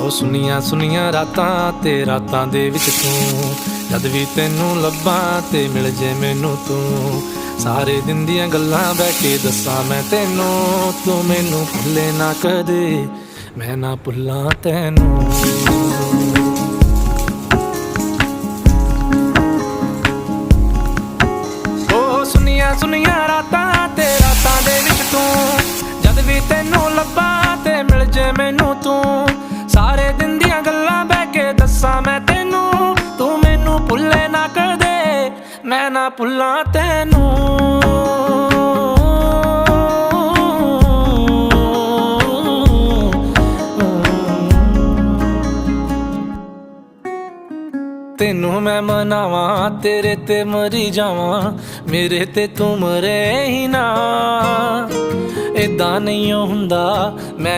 ਉਹ ਸੁਨੀਆਂ ਸੁਨੀਆਂ ਰਾਤਾਂ ਤੇ ਰਾਤਾਂ ਦੇ ਵਿੱਚ ਤੂੰ, ਜਦ ਵੀ ਤੈਨੂੰ ਲੱਭਾਂ ਤੇ ਮਿਲ ਜੇ ਮੈਨੂੰ ਤੂੰ। ਸਾਰੇ ਦਿਨ ਦੀਆਂ ਗੱਲਾਂ ਬਹਿ ਕੇ ਦੱਸਾਂ ਮੈਂ ਤੈਨੂੰ, ਤੂੰ ਮੈਨੂੰ ਭੁੱਲੇ ਨਾ ਕਦੇ, ਮੈਂ ਨਾ ਭੁੱਲਾਂ ਤੈਨੂੰ। ਉਹ ਸੁਨੀਆਂ ਸੁਨੀਆਂ ਰਾਤਾਂ ਤੇ ਰਾਤਾਂ ਦੇ ਵਿੱਚ ਤੂੰ, ਜਦ ਵੀ ਤੈਨੂੰ ਲੱਭਾਂ ਤੇ ਮਿਲ ਜੇ ਮੈਨੂੰ ਤੂੰ। ਸਾਰੇ ਦਿਨ ਦੀਆਂ ਗੱਲਾਂ ਬਹਿ ਕੇ ਦੱਸਾਂ ਮੈਂ ਤੈਨੂੰ, ਤੂੰ ਮੈਨੂੰ ਭੁੱਲੇ ਨਾ ਕਦੇ, ਮੈਂ ਨਾ ਭੁੱਲਾਂ ਤੈਨੂੰ। ਤੈਨੂੰ ਮੈਂ ਮਨਾਵਾਂ ਤੇਰੇ ਤੇ ਮਰੀ ਜਾਵਾਂ, ਮੇਰੇ ਤੇ ਤੂੰ ਮਰੇ ਹੀ ਨਾ। ਏਦਾਂ ਨਹੀਂ ਹੁੰਦਾ ਮੈਂ